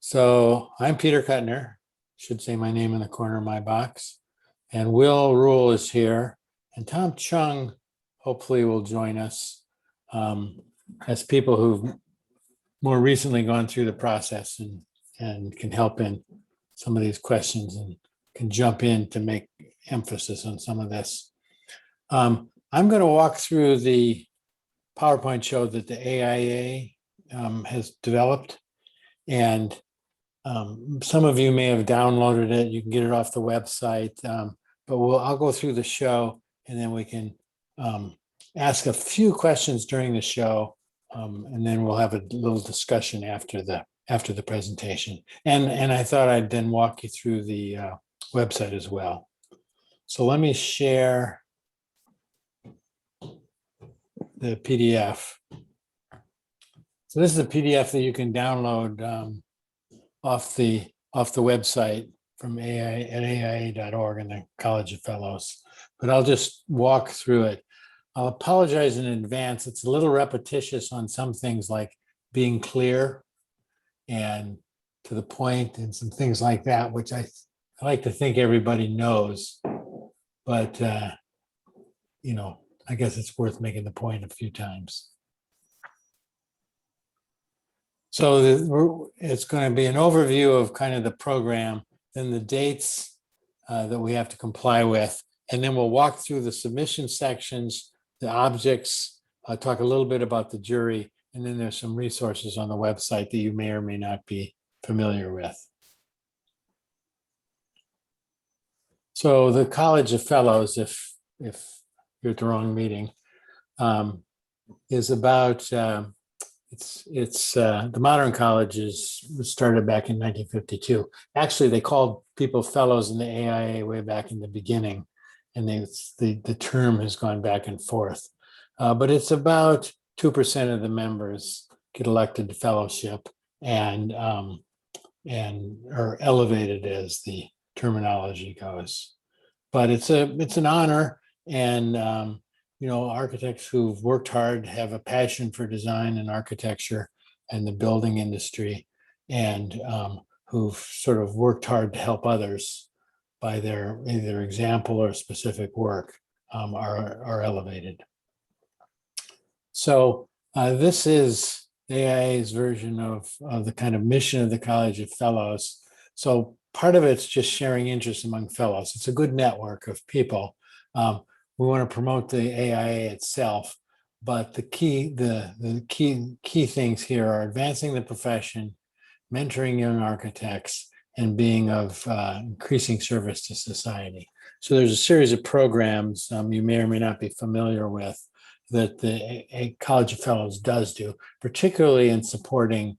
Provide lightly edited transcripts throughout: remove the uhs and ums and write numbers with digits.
So I'm Peter Kuttner, should say my name in the corner of my box. And Will Rule is here. And Tom Chung hopefully will join us as people who've more recently gone through the process and can help in some of these questions and can jump in to make emphasis on some of this. I'm going to walk through the PowerPoint show that the AIA has developed. And some of you may have downloaded it. You can get it off the website, but I'll go through the show and then we can ask a few questions during the show, and then we'll have a little discussion after the presentation. And I thought I'd then walk you through the website as well. So let me share the PDF. So this is a PDF that you can download off the website from AIA.org and the College of Fellows, but I'll just walk through it. I'll apologize in advance. It's a little repetitious on some things like being clear and to the point and some things like that, which I like to think everybody knows, but I guess it's worth making the point a few times. So it's going to be an overview of kind of the program, then the dates that we have to comply with, and then we'll walk through the submission sections, the objects, talk a little bit about the jury, and then there's some resources on the website that you may or may not be familiar with. So the College of Fellows, if you're at the wrong meeting, is about the Modern College was started back in 1952. Actually, they called people fellows in the AIA way back in the beginning, and the term has gone back and forth. But it's about 2% of the members get elected to fellowship and are elevated, as the terminology goes. But it's an honor, and architects who've worked hard have a passion for design and architecture and the building industry, and who've sort of worked hard to help others by their either example or specific work are elevated. So this is AIA's version of the kind of mission of the College of Fellows. So part of it's just sharing interest among fellows. It's a good network of people. We want to promote the AIA itself, but the key things here are advancing the profession, mentoring young architects, and being of increasing service to society. So there's a series of programs you may or may not be familiar with that the College of Fellows does do, particularly in supporting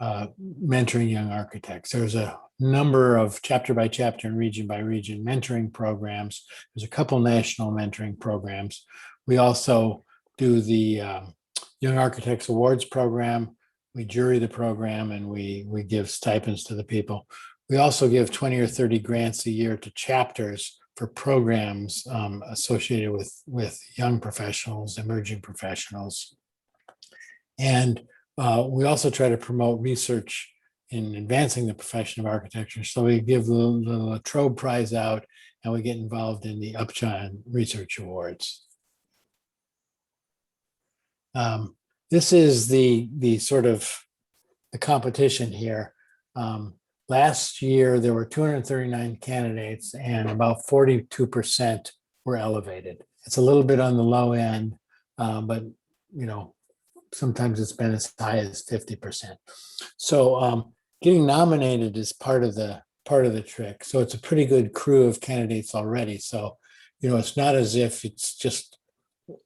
mentoring young architects. There's a number of chapter by chapter and region by region mentoring programs. There's a couple national mentoring programs. We also do the Young Architects Awards program. We jury the program, and we give stipends to the people. We also give 20 or 30 grants a year to chapters for programs associated with young professionals, emerging professionals. And we also try to promote research in advancing the profession of architecture. So we give the La Trobe Prize out, and we get involved in the Upjohn Research Awards. This is the sort of the competition here. Last year, there were 239 candidates, and about 42% were elevated. It's a little bit on the low end, but sometimes it's been as high as 50%. So getting nominated is part of the trick. So it's a pretty good crew of candidates already. So it's not as if it's just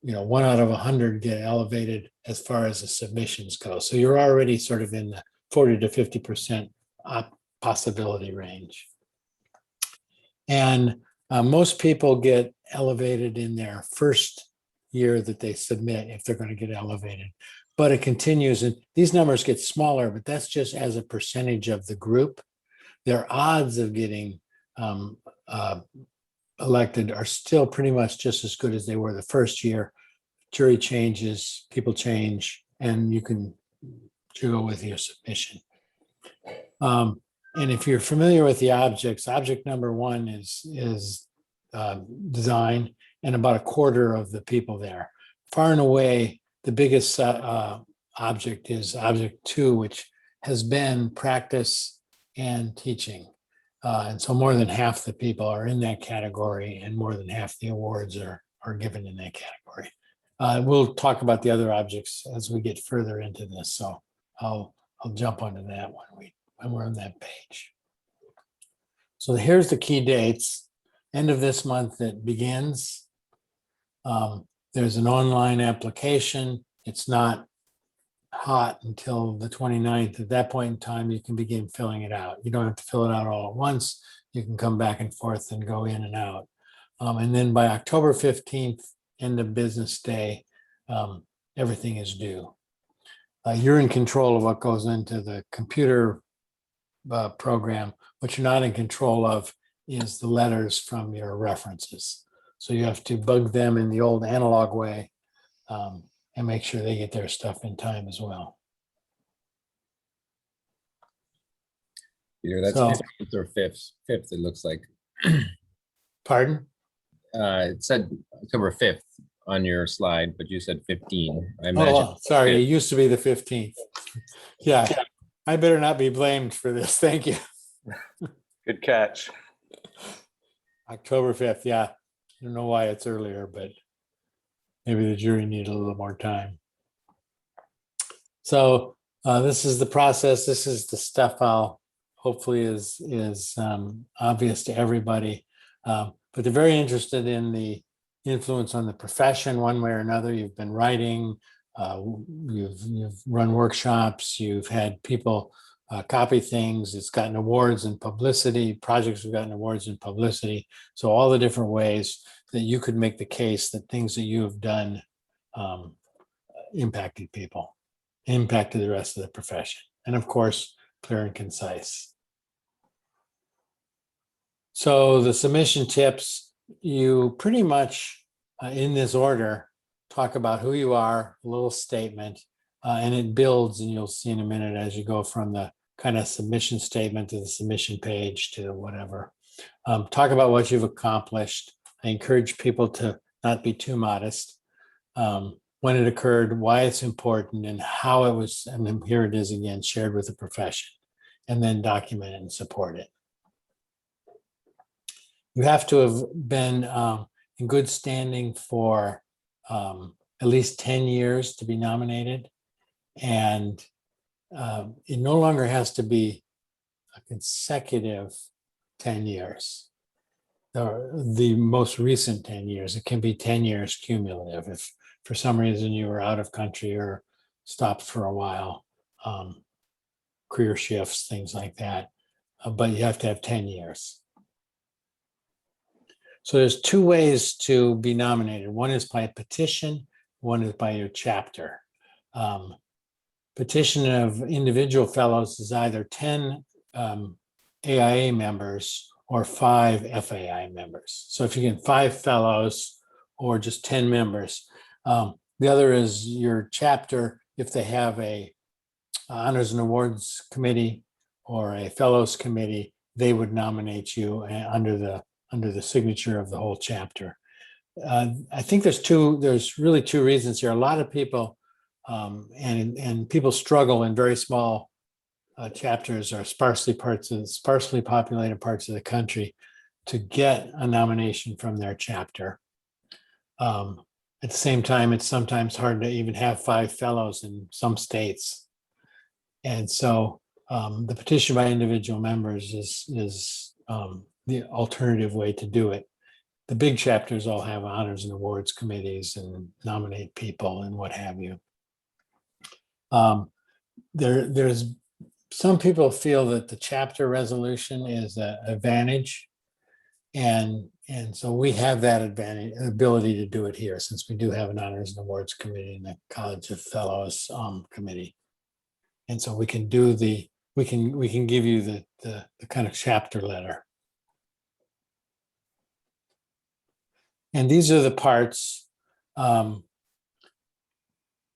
1 out of 100 get elevated as far as the submissions go. So you're already sort of in the 40 to 50% possibility range. And most people get elevated in their first year that they submit if they're going to get elevated. But it continues, and these numbers get smaller, but that's just as a percentage of the group. Their odds of getting elected are still pretty much just as good as they were the first year. Jury changes, people change, and you can go with your submission. And if you're familiar with the objects, object number one is design, and about a quarter of the people there. Far and away, the biggest object is object two, which has been practice and teaching. And so more than half the people are in that category, and more than half the awards are given in that category. We'll talk about the other objects as we get further into this. So I'll jump onto that when we're on that page. So here's the key dates. End of this month it begins. There's an online application. It's not hot until the 29th. At that point in time, you can begin filling it out. You don't have to fill it out all at once. You can come back and forth and go in and out. And then by October 15th, end of business day, everything is due. You're in control of what goes into the computer program. What you're not in control of is the letters from your references. So you have to bug them in the old analog way and make sure they get their stuff in time as well. Peter, that's So- 15th or 5th, it looks like. Pardon? It said October 5th on your slide, but you said 15. I imagine. Oh, sorry, it used to be the 15th. Yeah, I better not be blamed for this. Thank you. Good catch. October 5th, yeah. I don't know why it's earlier, but maybe the jury needed a little more time. So this is the process. This is the stuff I'll hopefully is obvious to everybody. But they're very interested in the influence on the profession one way or another. You've been writing, you've run workshops, you've had people copy things. It's gotten awards and publicity. Projects have gotten awards and publicity. So all the different ways that you could make the case that things that you have done impacted people, impacted the rest of the profession. And of course, clear and concise. So the submission tips, you pretty much in this order talk about who you are, a little statement, and it builds, and you'll see in a minute as you go from the kind of submission statement to the submission page to whatever. Talk about what you've accomplished. I encourage people to not be too modest. When it occurred, why it's important, and how it was, and then here it is again, shared with the profession, and then document it and support it. You have to have been in good standing for at least 10 years to be nominated. And it no longer has to be a consecutive 10 years. The most recent 10 years, it can be 10 years cumulative. If for some reason you were out of country or stopped for a while, career shifts, things like that. But you have to have 10 years. So there's two ways to be nominated. One is by petition, one is by your chapter. Petition of individual fellows is either 10 AIA members or 5 FAI members. So if you get 5 fellows or just 10 members, the other is your chapter. If they have a honors and awards committee or a fellows committee, they would nominate you under the signature of the whole chapter. I think there's really two reasons here. A lot of people and people struggle in very small chapters or sparsely populated parts of the country to get a nomination from their chapter. At the same time, it's sometimes hard to even have 5 fellows in some states. And so the petition by individual members is the alternative way to do it. The big chapters all have honors and awards committees and nominate people and what have you. There's some people feel that the chapter resolution is an advantage. And so we have that ability to do it here, since we do have an honors and awards committee and the College of Fellows committee. And so we can do we can give you the kind of chapter letter. And these are the parts.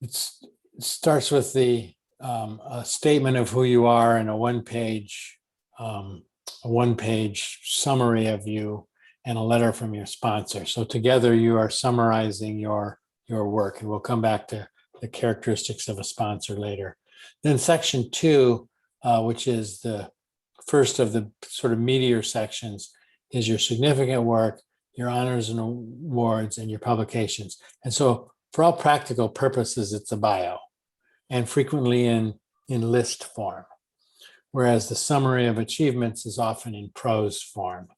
It starts with the a statement of who you are and a one-page summary of you and a letter from your sponsor. So together you are summarizing your work, and we'll come back to the characteristics of a sponsor later. Then section 2, which is the first of the sort of meatier sections, is your significant work, your honors and awards, and your publications. And so for all practical purposes, it's a bio, and frequently in list form, whereas the summary of achievements is often in prose form.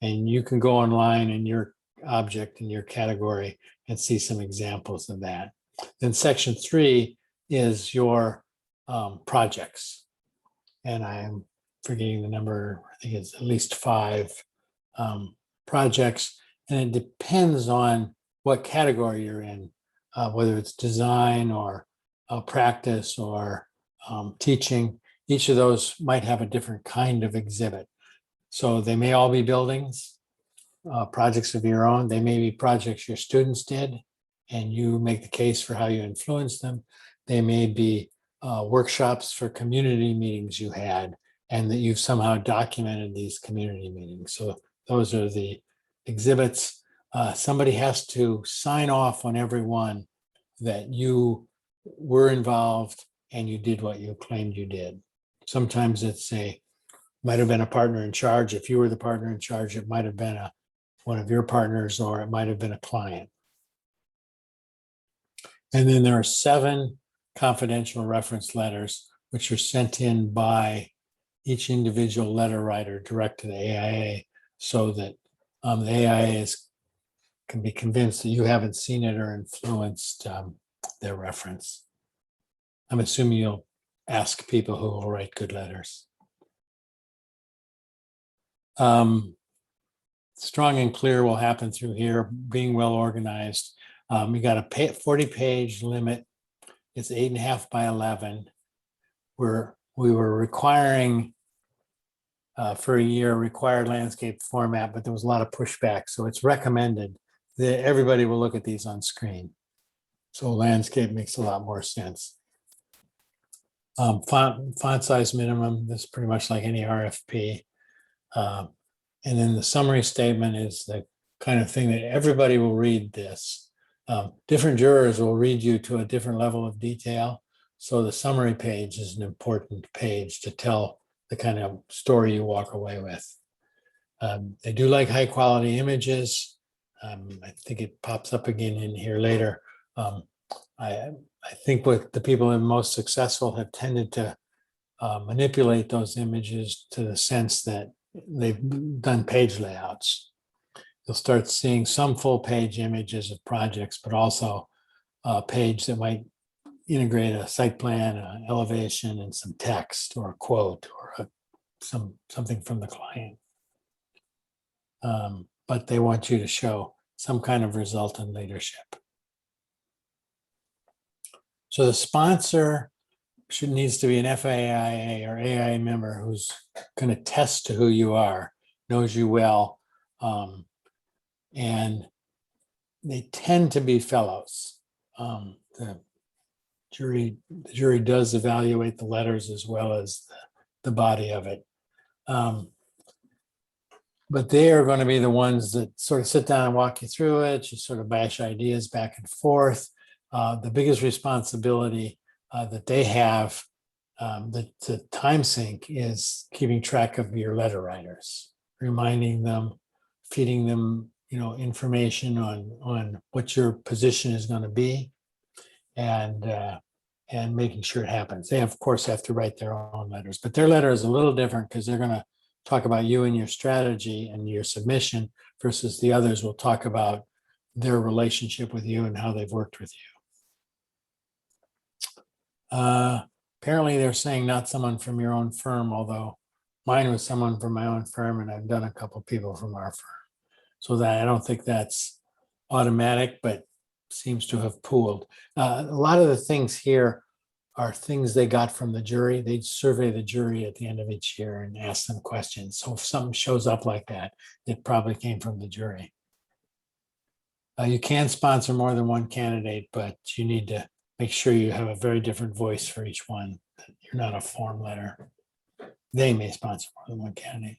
And you can go online in your object, in your category, and see some examples of that. Then section 3 is your projects. And I'm forgetting the number, I think it's at least 5 projects. And it depends on what category you're in, whether it's design or practice or teaching. Each of those might have a different kind of exhibit. So they may all be buildings, projects of your own. They may be projects your students did, and you make the case for how you influenced them. They may be workshops for community meetings you had, and that you've somehow documented these community meetings. So those are the exhibits. Somebody has to sign off on every one that you were involved and you did what you claimed you did. Sometimes it's might have been a partner in charge. If you were the partner in charge, it might have been one of your partners, or it might have been a client. And then there are 7 confidential reference letters, which are sent in by each individual letter writer direct to the AIA, so that the AIA can be convinced that you haven't seen it or influenced their reference. I'm assuming you'll ask people who will write good letters. Strong and clear will happen through here, being well organized. You got a 40-page limit. It's 8.5 by 11. We were requiring for a year required landscape format, but there was a lot of pushback. So it's recommended that everybody will look at these on screen. So landscape makes a lot more sense. Font size minimum, this is pretty much like any RFP. And then the summary statement is the kind of thing that everybody will read this. Different jurors will read you to a different level of detail. So the summary page is an important page to tell the kind of story you walk away with. They do like high quality images. I think it pops up again in here later. I think what the people who are most successful have tended to manipulate those images to the sense that they've done page layouts. You'll start seeing some full page images of projects, but also a page that might integrate a site plan, an elevation, and some text or a quote or something from the client. But they want you to show some kind of result in leadership. So the sponsor needs to be an FAIA or AIA member who's going to test to who you are, knows you well, and they tend to be fellows. The jury does evaluate the letters as well as the body of it. But they are going to be the ones that sort of sit down and walk you through it. You sort of bash ideas back and forth. The biggest responsibility that they have, the time sink, is keeping track of your letter writers, reminding them, feeding them, information on what your position is going to be, and making sure it happens. They of course have to write their own letters, but their letter is a little different because they're going to talk about you and your strategy and your submission, versus the others will talk about their relationship with you and how they've worked with you. Apparently they're saying not someone from your own firm, although mine was someone from my own firm, and I've done a couple of people from our firm. So that I don't think that's automatic, but seems to have pooled. A lot of the things here are things they got from the jury. They survey the jury at the end of each year and ask them questions. So if something shows up like that, it probably came from the jury. You can sponsor more than one candidate, but you need to make sure you have a very different voice for each one. You're not a form letter. They may sponsor more than one candidate.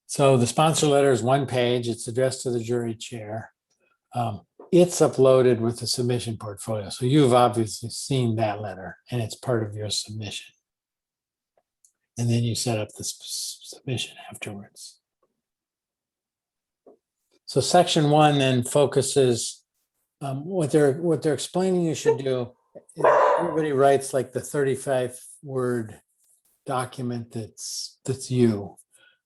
So the sponsor letter is one page. It's addressed to the jury chair. It's uploaded with the submission portfolio. So you've obviously seen that letter and it's part of your submission. And then you set up the submission afterwards. So section 1 then focuses what they're explaining you should do. Everybody writes like the 35-word document that's you.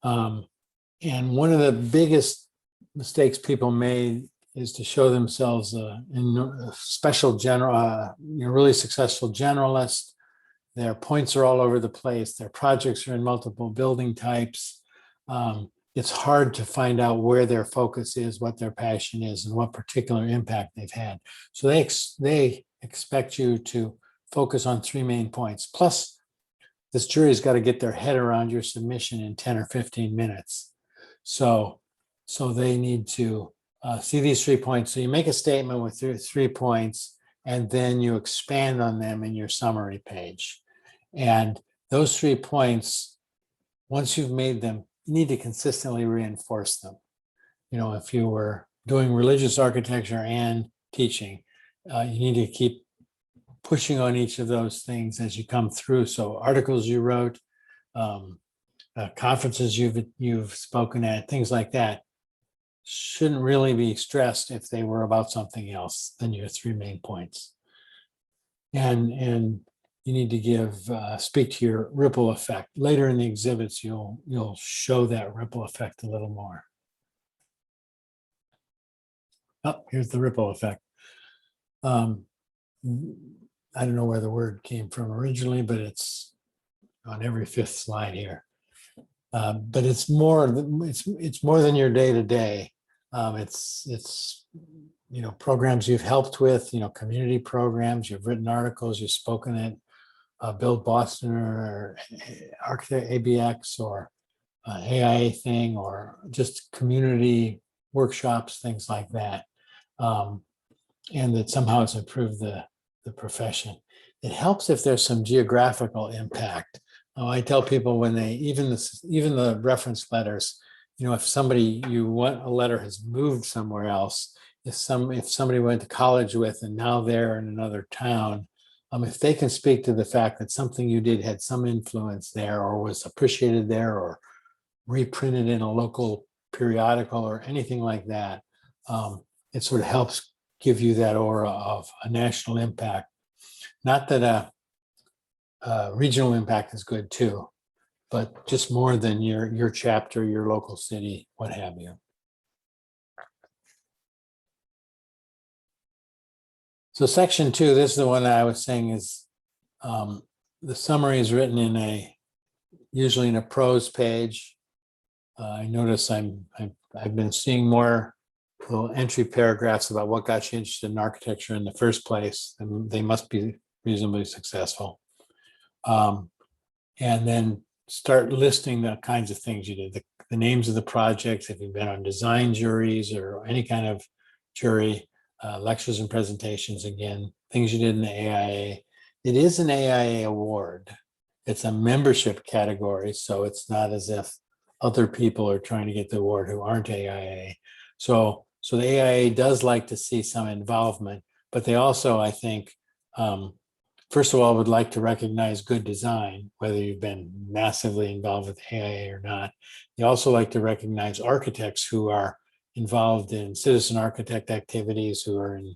And one of the biggest mistakes people made is to show themselves a special general, really successful generalist. Their points are all over the place. Their projects are in multiple building types. It's hard to find out where their focus is, what their passion is, and what particular impact they've had. So they expect you to focus on 3 main points. Plus, this jury's got to get their head around your submission in 10 or 15 minutes. So they need to see these 3 points. So you make a statement with 3 points, and then you expand on them in your summary page. And those 3 points, once you've made them, you need to consistently reinforce them. If you were doing religious architecture and teaching, you need to keep pushing on each of those things as you come through. So articles you wrote, conferences you've spoken at, things like that, shouldn't really be stressed if they were about something else than your 3 main points. And you need to speak to your ripple effect. Later in the exhibits, you'll show that ripple effect a little more. Oh, here's the ripple effect. I don't know where the word came from originally, but it's on every 5th slide here. But it's more than your day-to-day. It's programs you've helped with, community programs, you've written articles, you've spoken at Build Boston or Architect ABX or AIA thing, or just community workshops, things like that. And that somehow it's improved the profession. It helps if there's some geographical impact. I tell people when even the reference letters, if you want a letter has moved somewhere else, if somebody went to college with and now they're in another town, if they can speak to the fact that something you did had some influence there or was appreciated there or reprinted in a local periodical or anything like that, it sort of helps give you that aura of a national impact. Not that a regional impact is good too, but just more than your chapter, your local city, what have you. So section 2, this is the one that I was saying is the summary is written usually in a prose page. I notice I've been seeing more little entry paragraphs about what got you interested in architecture in the first place, and they must be reasonably successful. And then start listing the kinds of things you did, the names of the projects, if you've been on design juries or any kind of jury, lectures and presentations, again, things you did in the AIA. It is an AIA award. It's a membership category, so it's not as if other people are trying to get the award who aren't AIA. So the AIA does like to see some involvement, but they also, I think, first of all, would like to recognize good design, whether you've been massively involved with AIA or not. They also like to recognize architects who are involved in citizen architect activities, who are in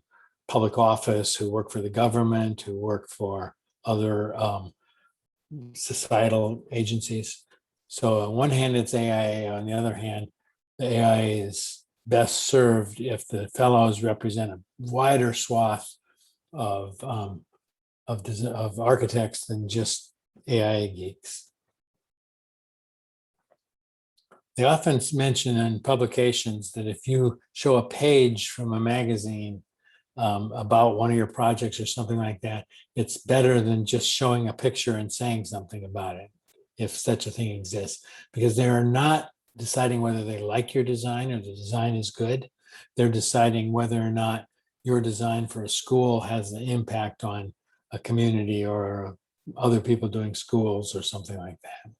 public office, who work for the government, who work for other societal agencies. So on one hand, it's AIA. On the other hand, the AIA is best served if the fellows represent a wider swath of architects than just AIA geeks. They often mention in publications that if you show a page from a magazine about one of your projects or something like that, it's better than just showing a picture and saying something about it, if such a thing exists, because they are not deciding whether they like your design or the design is good. They're deciding whether or not your design for a school has an impact on a community or other people doing schools or something like that.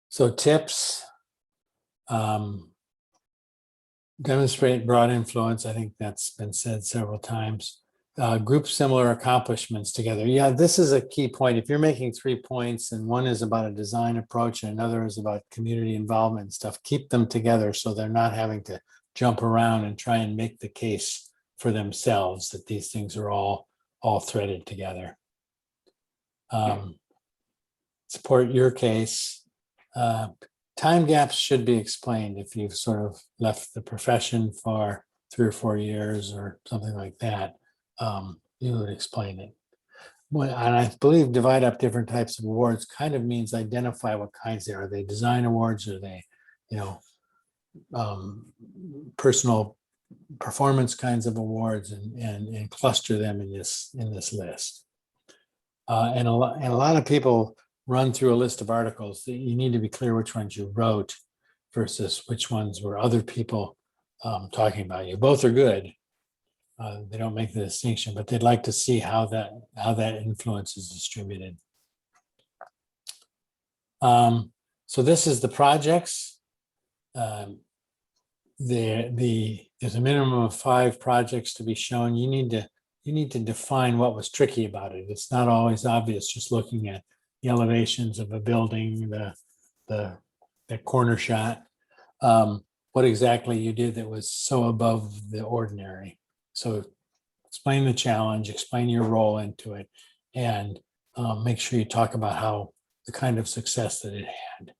So tips, demonstrate broad influence. I think that's been said several times. Group similar accomplishments together. Yeah, this is a key point. If you're making 3 points and one is about a design approach and another is about community involvement and stuff, keep them together so they're not having to jump around and try and make the case for themselves that these things are all threaded together. Support your case. Time gaps should be explained if you've sort of left the profession for 3 or 4 years or something like that. You would explain it. Well, and I believe divide up different types of awards kind of means identify what kinds they are. Are they design awards? Are they, personal performance kinds of awards, and cluster them in this list. And a lot of people run through a list of articles that you need to be clear which ones you wrote versus which ones were other people talking about you. Both are good. They don't make the distinction, but they'd like to see how that influence is distributed. So this is the projects. There's a minimum of 5 projects to be shown. You need to define what was tricky about it. It's not always obvious just looking at the elevations of a building, the corner shot, what exactly you did that was so above the ordinary. So explain the challenge, explain your role into it, and make sure you talk about how the kind of success that it had.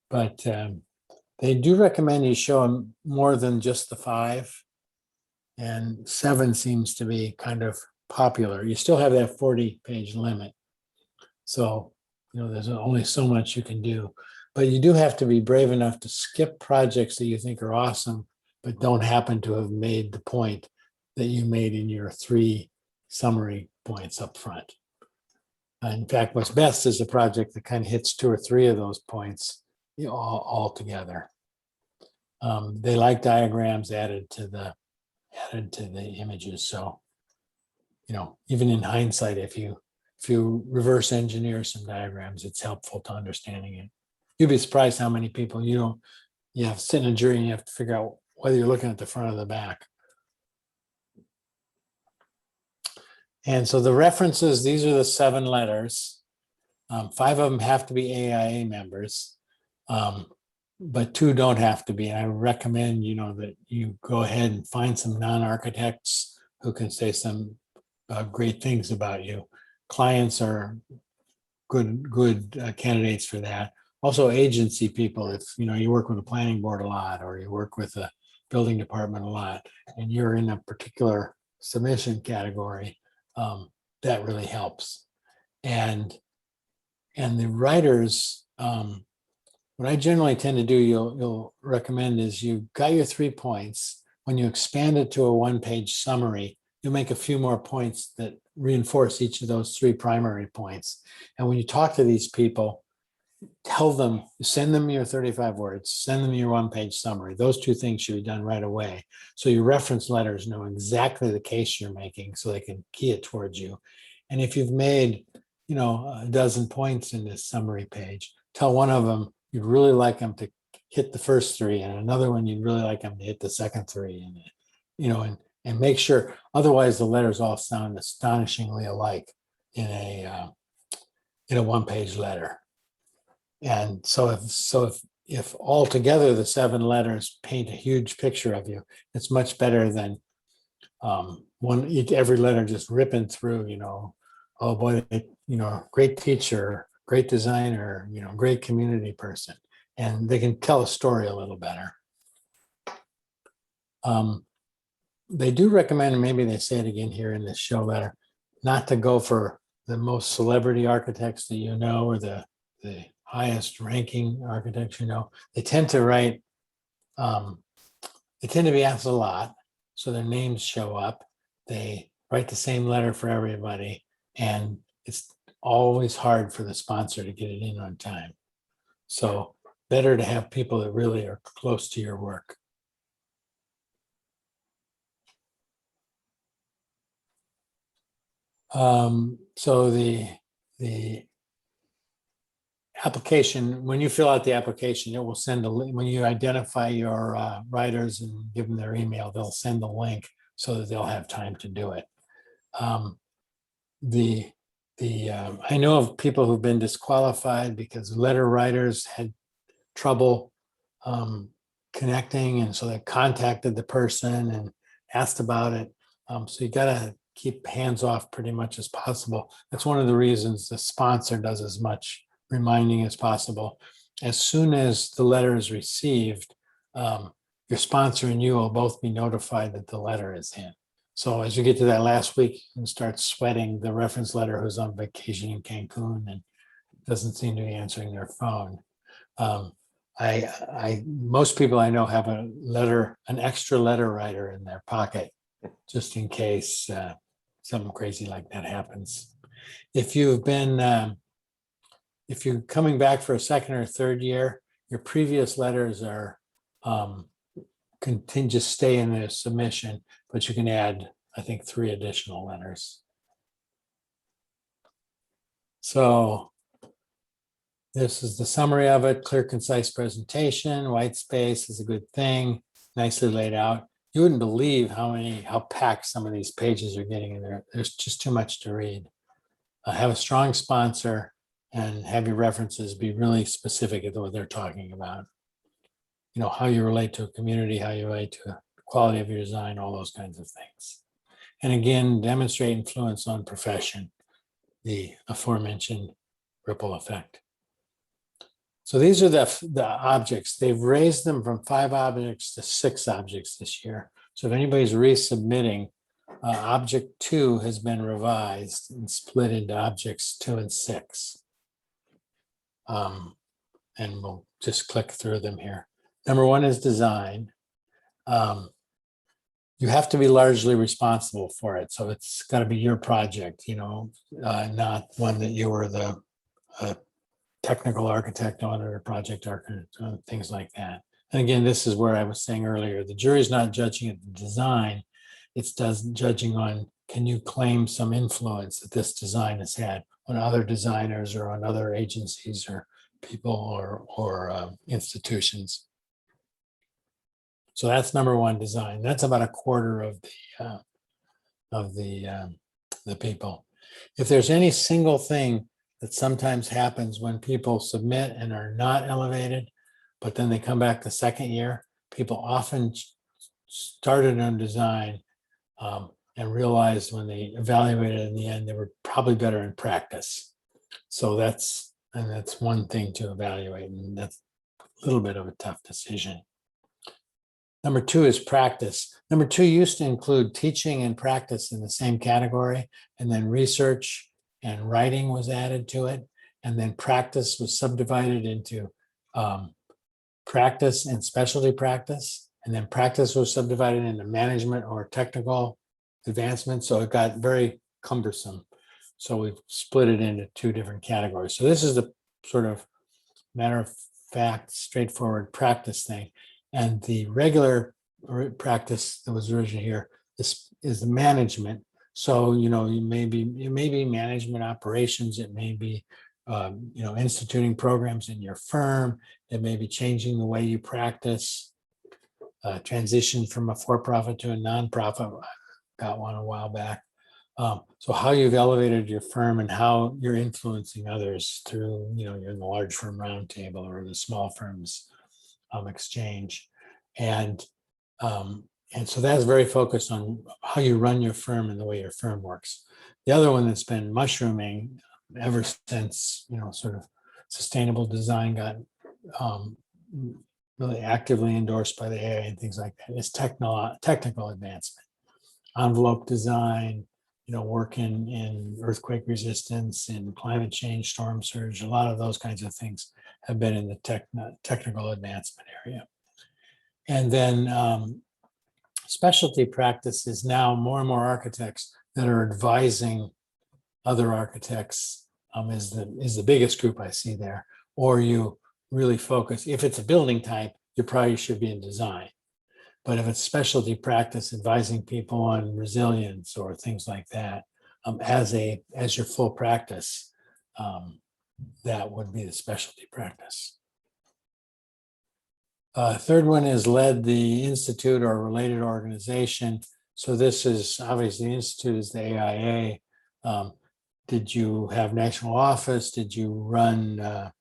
But they do recommend you show them more than just the 5, and 7 seems to be kind of popular. You still have that 40-page limit. So, there's only so much you can do, but you do have to be brave enough to skip projects that you think are awesome, but don't happen to have made the point that you made in your 3 summary points up front. In fact, what's best is a project that kind of hits 2 or 3 of those points all together. They like diagrams added to the images. So, even in hindsight, if you reverse engineer some diagrams, it's helpful to understanding it. You'd be surprised how many people you have to sit in a jury and you have to figure out whether you're looking at the front or the back. And so the references, these are the 7 letters. 5 of them have to be AIA members, but 2 don't have to be. And I recommend, that you go ahead and find some non-architects who can say some great things about you. Clients are good candidates for that. Also agency people, if you work with a planning board a lot, or you work with a building department a lot, and you're in a particular submission category, that really helps. And the writers, what I generally tend to do, you'll recommend is you got your 3 points. When you expand it to a 1-page summary, you'll make a few more points that reinforce each of those 3 primary points. And when you talk to these people, tell them, send them your 35 words, send them your 1-page summary. Those 2 things should be done right away. So your reference letters know exactly the case you're making so they can key it towards you. And if you've made, a dozen points in this summary page, tell one of them you'd really like them to hit the first 3, and another one you'd really like them to hit the second 3, and make sure, otherwise the letters all sound astonishingly alike in a 1-page letter. And so if altogether the 7 letters paint a huge picture of you, it's much better than every letter just ripping through, oh boy, great teacher, great designer, great community person. And they can tell a story a little better. They do recommend, and maybe they say it again here in this show letter, not to go for the most celebrity architects that or the highest ranking architects They tend to write, they tend to be asked a lot, so their names show up. They write the same letter for everybody, and it's always hard for the sponsor to get it in on time. So better to have people that really are close to your work. So the application, when you fill out the application, it will send a link. When you identify your writers and give them their email, they'll send the link so that they'll have time to do it. Um, I know of people who've been disqualified because letter writers had trouble connecting, and so they contacted the person and asked about it. So you got to keep hands off pretty much as possible. That's one of the reasons the sponsor does as much reminding as possible. As soon as the letter is received, your sponsor and you will both be notified that the letter is in. So as you get to that last week, you can start sweating the reference letter who's on vacation in Cancun and doesn't seem to be answering their phone. Most people I know have an extra letter writer in their pocket, just in case something crazy like that happens. If you're coming back for a second or third year, your previous letters are just stay in the submission, but you can add, I think, 3 additional letters. So this is the summary of it. Clear, concise presentation. White space is a good thing. Nicely laid out. You wouldn't believe how packed some of these pages are getting in there. There's just too much to read. Have a strong sponsor and have your references be really specific at what they're talking about. You know, how you relate to a community, how you relate to the quality of your design, all those kinds of things. And again, demonstrate influence on profession, the aforementioned ripple effect. So these are the objects. They've raised them from 5 objects to 6 objects this year. So if anybody's resubmitting, object 2 has been revised and split into objects 2 and 6. And we'll just click through them here. Number 1 is design. You have to be largely responsible for it. So it's got to be your project, not one that you were the technical architect on or project architect on, things like that. And again, this is where I was saying earlier, the jury's not judging at the design, it's judging on, can you claim some influence that this design has had on other designers or on other agencies or people or institutions. So that's number 1, design. That's about a quarter of the people. If there's any single thing that sometimes happens when people submit and are not elevated, but then they come back the second year, people often started on design and realized when they evaluated in the end, they were probably better in practice. So that's one thing to evaluate, and that's a little bit of a tough decision. Number 2 is practice. Number 2 used to include teaching and practice in the same category, and then research and writing was added to it. And then practice was subdivided into practice and specialty practice. And then practice was subdivided into management or technical advancement. So it got very cumbersome. So we've split it into 2 different categories. So this is the sort of matter of fact, straightforward practice thing. And the regular practice that was originally here, this is the management. So, it may be management operations. It may be, instituting programs in your firm. It may be changing the way you practice, transition from a for-profit to a nonprofit. Got one a while back. So how you've elevated your firm and how you're influencing others through, you're in the large firm roundtable or the small firms exchange. And so that's very focused on how you run your firm and the way your firm works. The other one that's been mushrooming ever since, sort of sustainable design got really actively endorsed by the AA and things like that, is technical advancement. Envelope design, work in earthquake resistance, in climate change, storm surge, a lot of those kinds of things have been in the technical advancement area. And then specialty practice is now more and more architects that are advising other architects is the biggest group I see there. Or you really focus, if it's a building type, you probably should be in design. But if it's specialty practice, advising people on resilience or things like that, as your full practice, that would be the specialty practice. Third one is led the institute or related organization. So this is obviously the institute is the AIA. Did you have national office? Did you run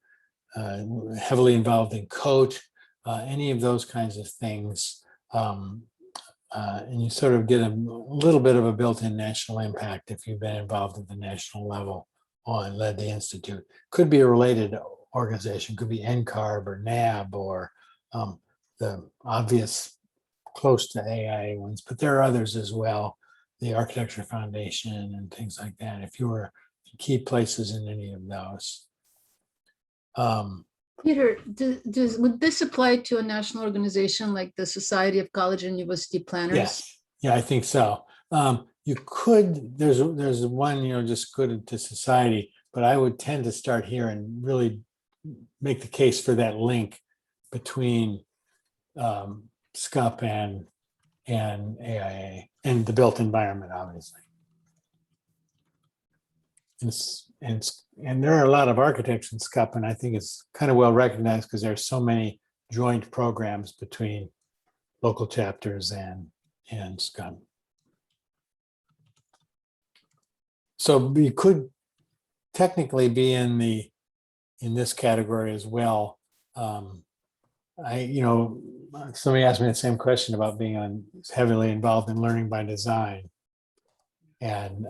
heavily involved in COAT? Any of those kinds of things. And you sort of get a little bit of a built-in national impact if you've been involved at the national level on led the institute. Could be a related organization, could be NCARB or NAB or the obvious close to AIA ones, but there are others as well, the Architecture Foundation and things like that, if you were in key places in any of those. Peter, would this apply to a national organization like the Society of College and University Planners? Yes, yeah, I think so. You could, there's one, just good to society, but I would tend to start here and really make the case for that link between SCUP and AIA and the built environment, obviously. And there are a lot of architects in SCUP, and I think it's kind of well recognized because there are so many joint programs between local chapters and SCUP. So you could technically be in this category as well. Somebody asked me the same question about being heavily involved in learning by design and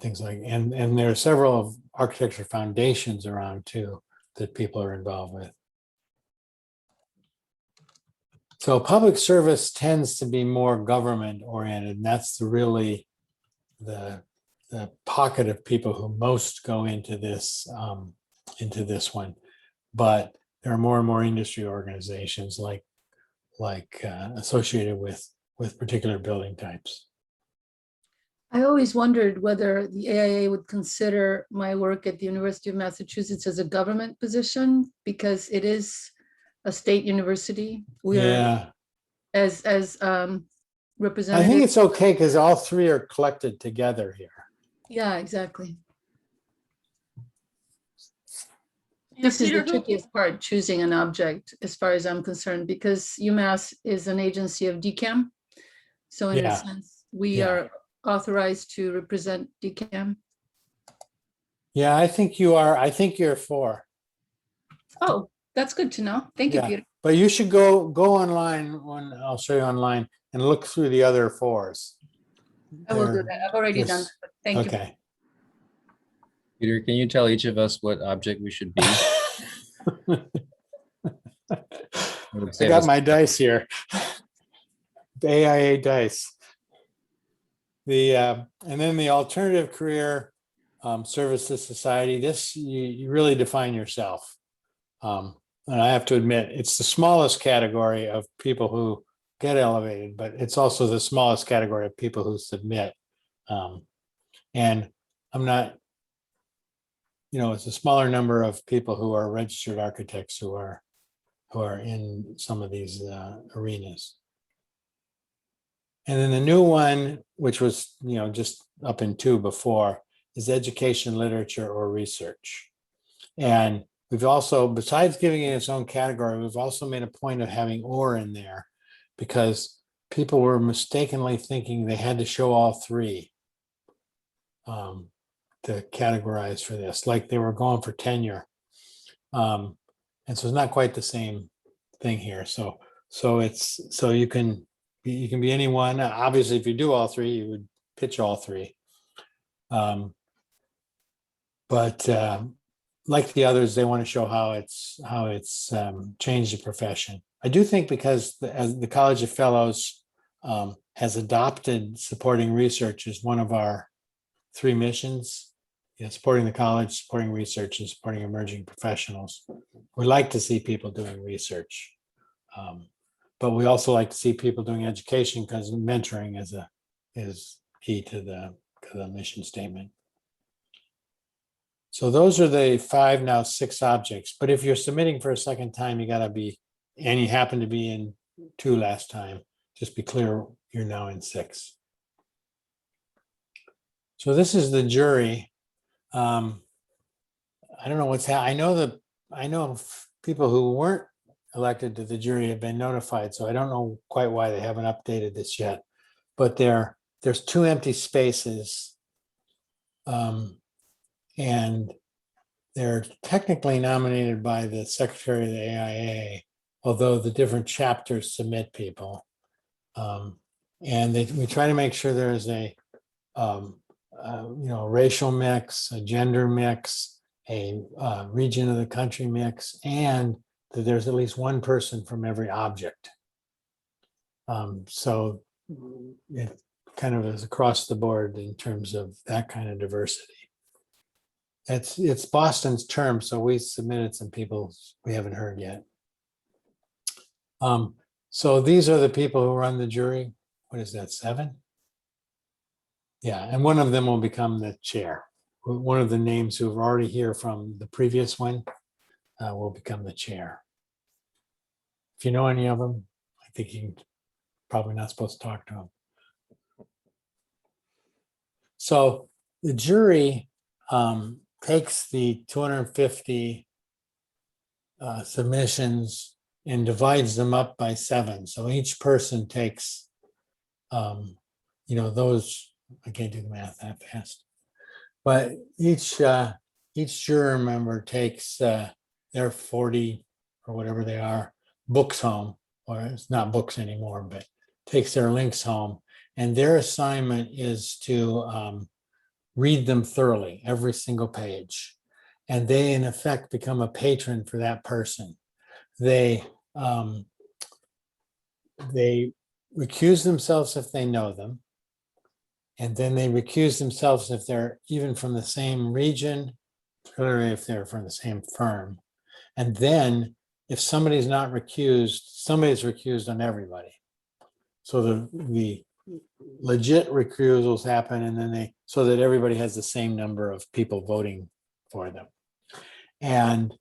things like, and there are several of architecture foundations around too that people are involved with. So public service tends to be more government oriented, and that's really the pocket of people who most go into this one. But there are more and more industry organizations like associated with particular building types. I always wondered whether the AIA would consider my work at the University of Massachusetts as a government position, because it is a state university. We are as representative. I think it's okay because all three are collected together here. Yeah, exactly. This is the trickiest part, choosing an object, as far as I'm concerned, because UMass is an agency of DCAM. So in a sense, we are authorized to represent DCAM. Yeah, I think you are. I think you're for. Oh, that's good to know. Thank you, Peter. But you should go online when I'll show you online and look through the other fours. I will do that. I've already done that. Thank you. Okay. Peter, can you tell each of us what object we should be? I got my dice here. The AIA dice. And then the alternative career services society. This you really define yourself. And I have to admit, it's the smallest category of people who get elevated, but it's also the smallest category of people who submit. And I'm not, it's a smaller number of people who are registered architects who are in some of these arenas. And then the new one, which was, just up in 2 before, is education, literature, or research. And we've also, besides giving it its own category, we've also made a point of having or in there because people were mistakenly thinking they had to show all 3 to categorize for this, like they were going for tenure. And so it's not quite the same thing here. So you can be anyone. Obviously, if you do all 3, you would pitch all 3. But like the others, they want to show how it's changed the profession. I do think because as the College of Fellows has adopted supporting research as one of our 3 missions, supporting the college, supporting research, and supporting emerging professionals. We like to see people doing research, but we also like to see people doing education because mentoring is key to the mission statement. So those are the 5, now 6 objects. But if you're submitting for a second time, you got to be, and you happen to be in 2 last time, just be clear you're now in 6. So this is the jury. I don't know what's I know people who weren't elected to the jury have been notified, so I don't know quite why they haven't updated this yet. But there's 2 empty spaces. And they're technically nominated by the Secretary of the AIA, although the different chapters submit people. And we try to make sure there's a racial mix, a gender mix, a region of the country mix, and that there's at least one person from every object. So it kind of is across the board in terms of that kind of diversity. It's Boston's term, so we submitted some people we haven't heard yet. So these are the people who run the jury. What is that, 7? Yeah, and one of them will become the chair. One of the names who are already here from the previous one will become the chair. If you know any of them, I think you're probably not supposed to talk to them. So the jury takes the 250 submissions and divides them up by 7. So each person takes, those, I can't do the math that fast, but each juror member takes their 40 or whatever they are books home, or it's not books anymore, but takes their links home, and their assignment is to read them thoroughly, every single page. And they, in effect, become a patron for that person. They recuse themselves if they know them. And then they recuse themselves if they're even from the same region, particularly if they're from the same firm. And then if somebody's not recused, somebody's recused on everybody. So the legit recusals happen, and then so that everybody has the same number of people voting for them. And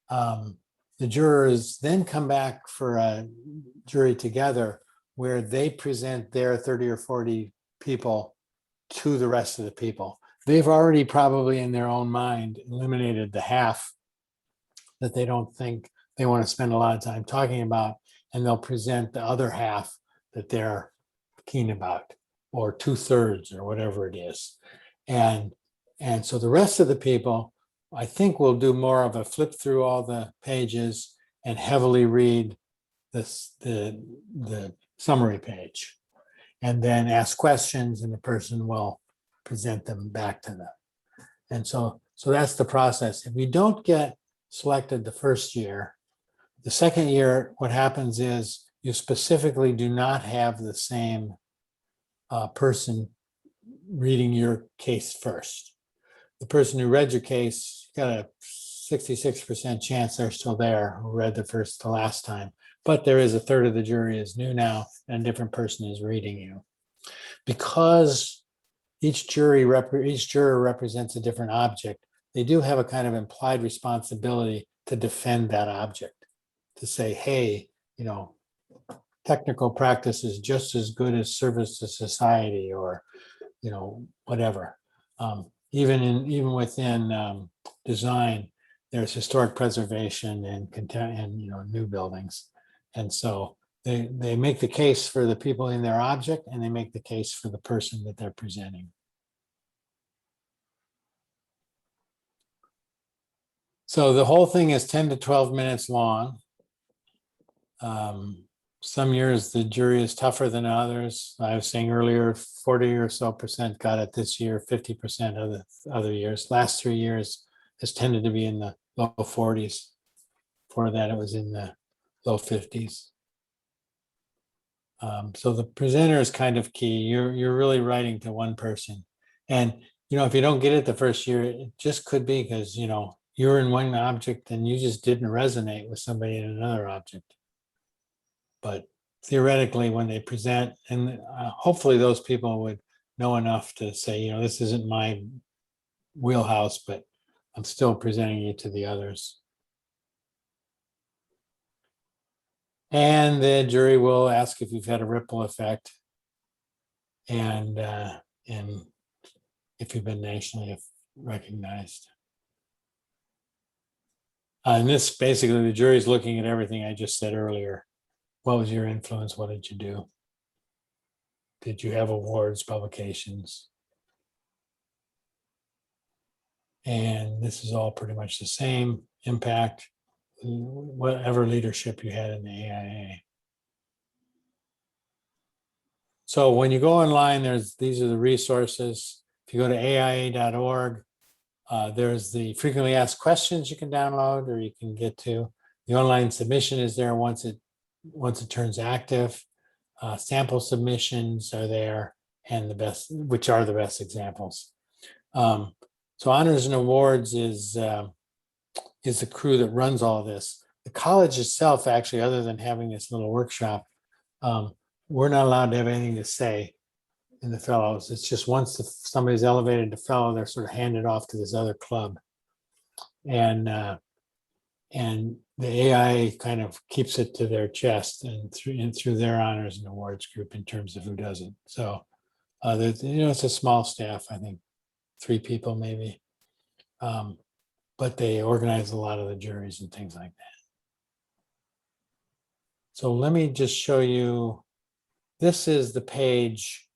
the jurors then come back for a jury together where they present their 30 or 40 people to the rest of the people. They've already probably in their own mind eliminated the half that they don't think they want to spend a lot of time talking about, and they'll present the other half that they're keen about, or 2/3 or whatever it is. And so the rest of the people, I think, will do more of a flip through all the pages and heavily read the summary page, and then ask questions, and the person will present them back to them. And so that's the process. If we don't get selected the first year, the second year, what happens is you specifically do not have the same person reading your case first. The person who read your case, you got a 66% chance they're still there, who read the last time. But there is a third of the jury is new now, and a different person is reading you. Because each juror represents a different object, they do have a kind of implied responsibility to defend that object, to say, hey, technical practice is just as good as service to society, or whatever. Even within design, there's historic preservation and new buildings, and so they make the case for the people in their object, and they make the case for the person that they're presenting. So the whole thing is 10 to 12 minutes long. Some years the jury is tougher than others. I was saying earlier, 40 or so percent got it this year, 50% of the other years. Last 3 years has tended to be in the low 40s. Before that, it was in the low 50s. So the presenter is kind of key. You're really writing to one person. And, if you don't get it the first year, it just could be because, you're in one object and you just didn't resonate with somebody in another object. But theoretically, when they present, and hopefully those people would know enough to say, this isn't my wheelhouse, but I'm still presenting you to the others. And the jury will ask if you've had a ripple effect. And if you've been nationally recognized. And this basically, the jury's looking at everything I just said earlier. What was your influence? What did you do? Did you have awards, publications? And this is all pretty much the same impact, whatever leadership you had in the AIA. So when you go online, these are the resources. If you go to aia.org, there's the frequently asked questions you can download or you can get to. The online submission is there once it turns active. Sample submissions are there, and which are the best examples. So honors and awards is the crew that runs all this. The college itself, actually, other than having this little workshop, we're not allowed to have anything to say in the fellows. It's just once somebody's elevated to fellow, they're sort of handed off to this other club. And the AIA kind of keeps it to their chest and through their honors and awards group in terms of who does it. So, it's a small staff, I think 3 people maybe. But they organize a lot of the juries and things like that. So let me just show you, this is the page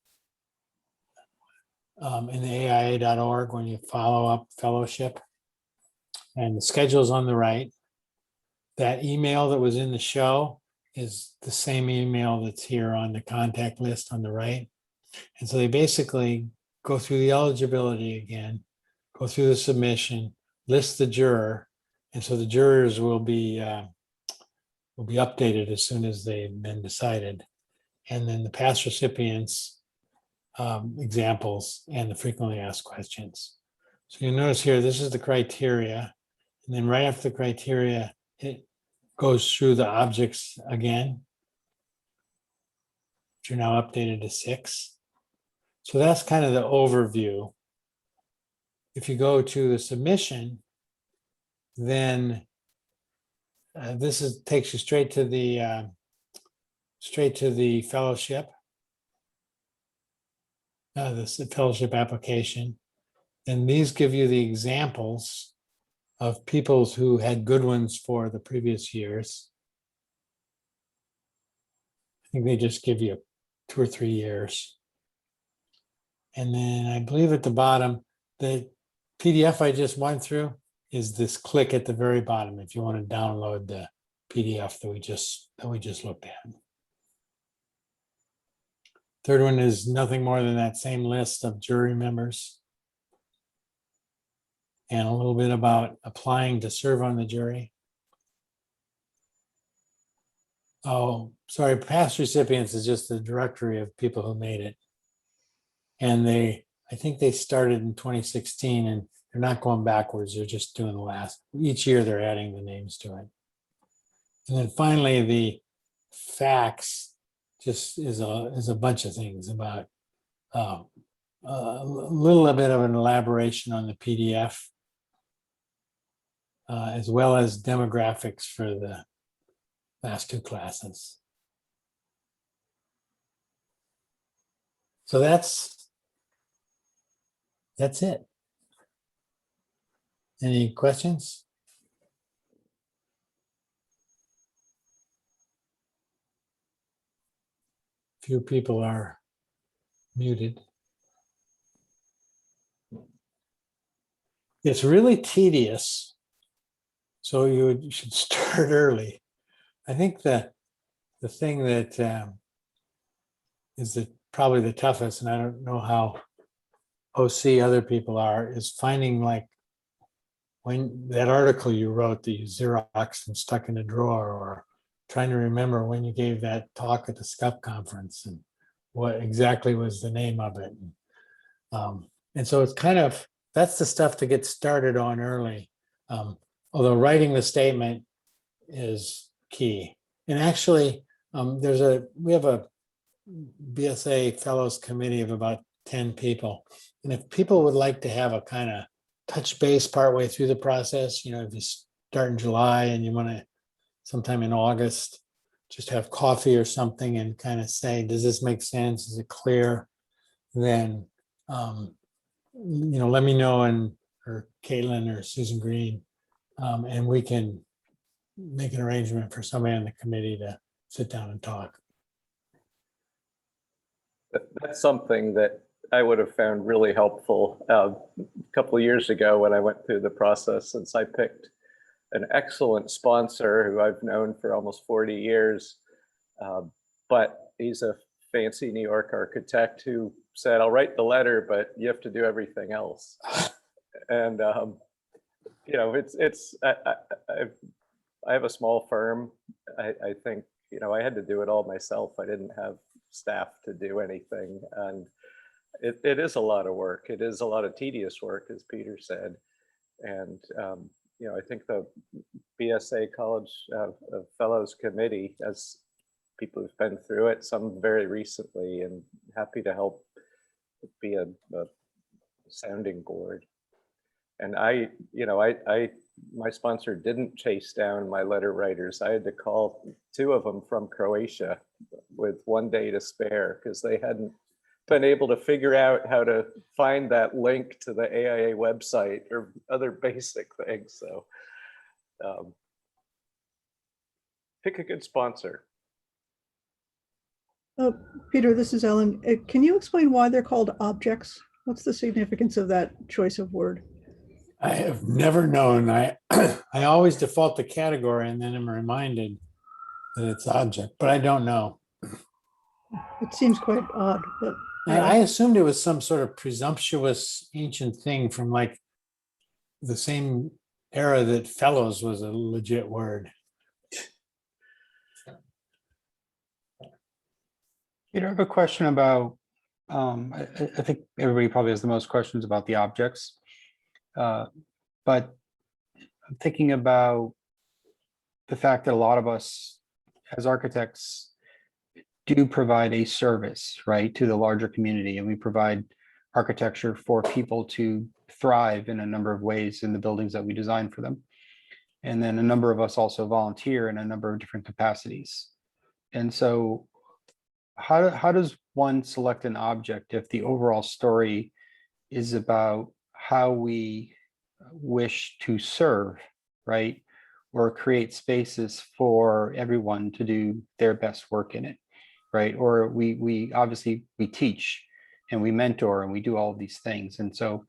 in the aia.org when you follow up fellowship. And the schedule's on the right. That email that was in the show is the same email that's here on the contact list on the right. And so they basically go through the eligibility again, go through the submission, list the juror. And so the jurors will be updated as soon as they've been decided. And then the past recipients, examples, and the frequently asked questions. So you notice here, this is the criteria. And then right after the criteria, it goes through the objects again, which are now updated to 6. So that's kind of the overview. If you go to the submission, then takes you straight to the fellowship, this fellowship application. And these give you the examples of people who had good ones for the previous years. I think they just give you 2 or 3 years. And then I believe at the bottom, the PDF I just went through is this click at the very bottom if you want to download the PDF that we just looked at. Third one is nothing more than that same list of jury members and a little bit about applying to serve on the jury. Oh, sorry, past recipients is just the directory of people who made it. And I think they started in 2016 and they're not going backwards. They're just doing the last, each year they're adding the names to it. And then finally, the facts just is a bunch of things about a little bit of an elaboration on the PDF, as well as demographics for the last 2 classes. So that's it. Any questions? Few people are muted. It's really tedious, so you should start early. I think the thing that is probably the toughest, and I don't know how OC other people are, is finding like when that article you wrote that you Xeroxed and stuck in a drawer, or trying to remember when you gave that talk at the SCUP conference and what exactly was the name of it. And so it's kind of, that's the stuff to get started on early. Although writing the statement is key. And actually, we have a BSA Fellows Committee of about 10 people. And if people would like to have a kind of touch base partway through the process, if you start in July and you want to sometime in August, just have coffee or something and kind of say, does this make sense? Is it clear? Then let me know, and or Caitlin or Susan Green, and we can make an arrangement for somebody on the committee to sit down and talk. That's something that I would have found really helpful a couple of years ago when I went through the process, since I picked an excellent sponsor who I've known for almost 40 years. But he's a fancy New York architect who said, I'll write the letter, but you have to do everything else. And, I have a small firm. I think, I had to do it all myself. I didn't have staff to do anything. And it is a lot of work. It is a lot of tedious work, as Peter said. And, I think the BSA College of Fellows Committee, as people who've been through it, some very recently, and happy to help be a sounding board. And my sponsor didn't chase down my letter writers. I had to call 2 of them from Croatia with 1 day to spare because they hadn't been able to figure out how to find that link to the AIA website or other basic things. So pick a good sponsor. Peter, this is Ellen. Can you explain why they're called objects? What's the significance of that choice of word? I have never known. I always default to category, and then I'm reminded that it's object, but I don't know. It seems quite odd, but I assumed it was some sort of presumptuous ancient thing from like the same era that fellows was a legit word. Peter, I have a question about, I think everybody probably has the most questions about the objects. But I'm thinking about the fact that a lot of us as architects do provide a service, right, to the larger community, and we provide architecture for people to thrive in a number of ways in the buildings that we design for them. And then a number of us also volunteer in a number of different capacities. And so how does one select an object if the overall story is about how we wish to serve, right? Or create spaces for everyone to do their best work in it, right? Or we obviously we teach and we mentor and we do all of these things. And so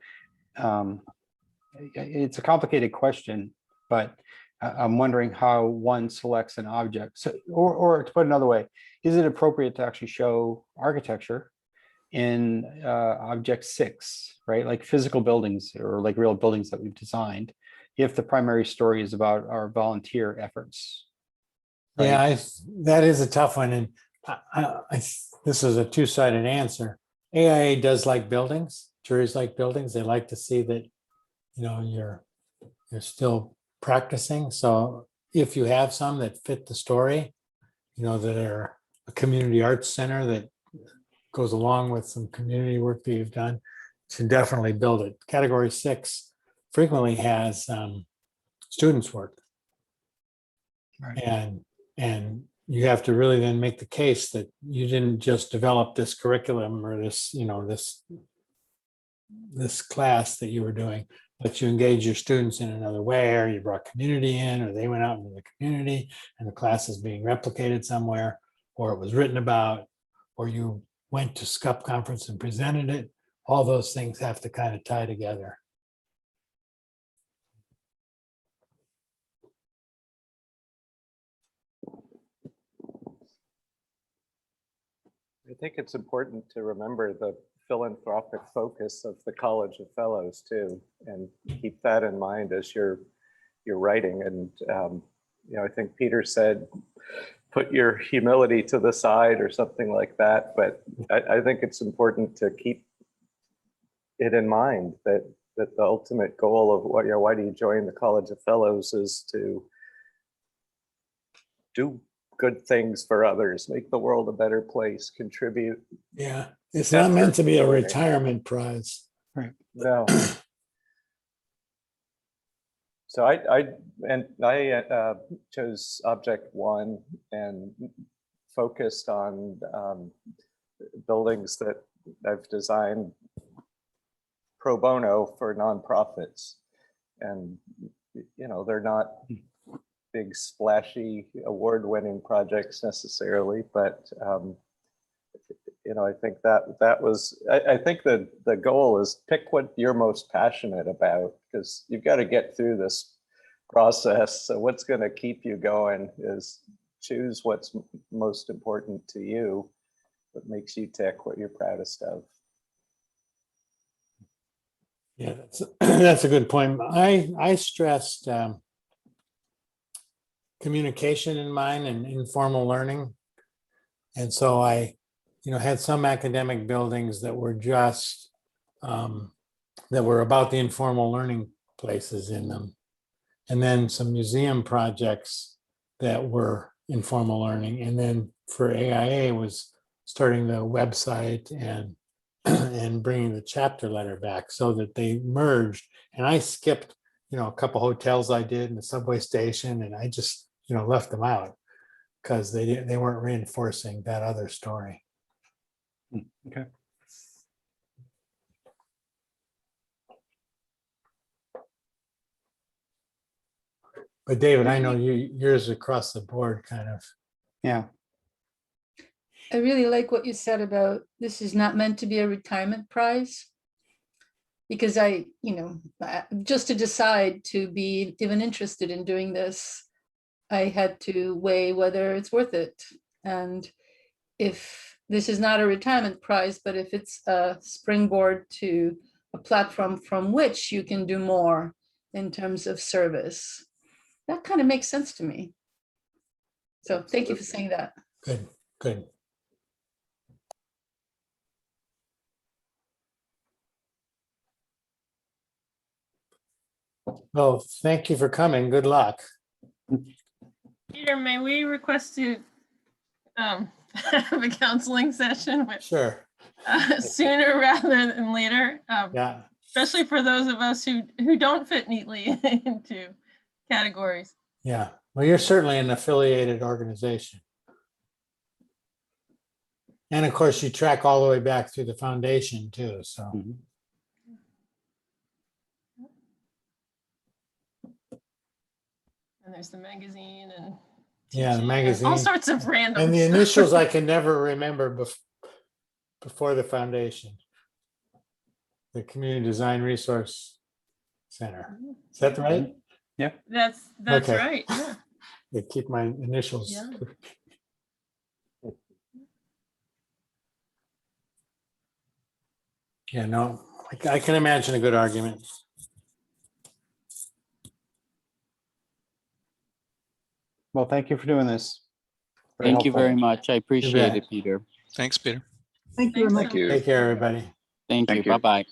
it's a complicated question, but I'm wondering how one selects an object. So, or to put another way, is it appropriate to actually show architecture in object 6, right? Like physical buildings or like real buildings that we've designed, if the primary story is about our volunteer efforts. Right? Yeah, that is a tough one. And this is a two-sided answer. AIA does like buildings, juries like buildings. They like to see that, you're still practicing. So if you have some that fit the story, that are a community arts center that goes along with some community work that you've done, you should definitely build it. Category 6 frequently has students work. Right. And you have to really then make the case that you didn't just develop this curriculum or this, this class that you were doing, but you engage your students in another way, or you brought community in, or they went out into the community and the class is being replicated somewhere, or it was written about, or you went to SCUP conference and presented it. All those things have to kind of tie together. I think it's important to remember the philanthropic focus of the College of Fellows too, and keep that in mind as you're writing. And I think Peter said, put your humility to the side or something like that. But I think it's important to keep it in mind that the ultimate goal of why do you join the College of Fellows is to do good things for others, make the world a better place, contribute. Yeah, it's not meant to be a retirement prize. No. So I chose object 1 and focused on buildings that I've designed pro bono for nonprofits. And, you know, they're not big splashy award-winning projects necessarily, but you know, I think that was, I think that the goal is pick what you're most passionate about, because you've got to get through this process. So what's going to keep you going is choose what's most important to you, what makes you tick, what you're proudest of. Yeah, that's a good point. I stressed communication in mine and informal learning. And so I, you know, had some academic buildings that were just, that were about the informal learning places in them. And then some museum projects that were informal learning. And then for AIA was starting the website and and bringing the chapter letter back so that they merged. And I skipped, you know, a couple hotels I did in the subway station, and I just, you know, left them out because they weren't reinforcing that other story. Okay. But David, I know yours across the board kind of. Yeah. I really like what you said about this is not meant to be a retirement prize. Because just to decide to be even interested in doing this, I had to weigh whether it's worth it. And if this is not a retirement prize, but if it's a springboard to a platform from which you can do more in terms of service, that kind of makes sense to me. So thank you for saying that. Good, good. Well, thank you for coming. Good luck. Peter, may we request to have a counseling session with Sure. sooner rather than later? Yeah. Especially for those of us who don't fit neatly into categories. Yeah. Well, you're certainly an affiliated organization. And of course, you track all the way back through the foundation too. So, Mhm. And there's the magazine and yeah, the teaching and magazine. all sorts of random And the stuff. initials I can never remember before the foundation. The Community Design Resource Center. Is that right? That's Okay. right. Yeah. They keep my initials. Yeah. Yeah, no, I can imagine a good argument. Well, thank you for doing this. Thank you helpful. very much. I appreciate bet. it, Peter. Thanks, Peter. Thank you very Thanks much. so much. Take care, everybody. Thank you. Thank you. Bye-bye.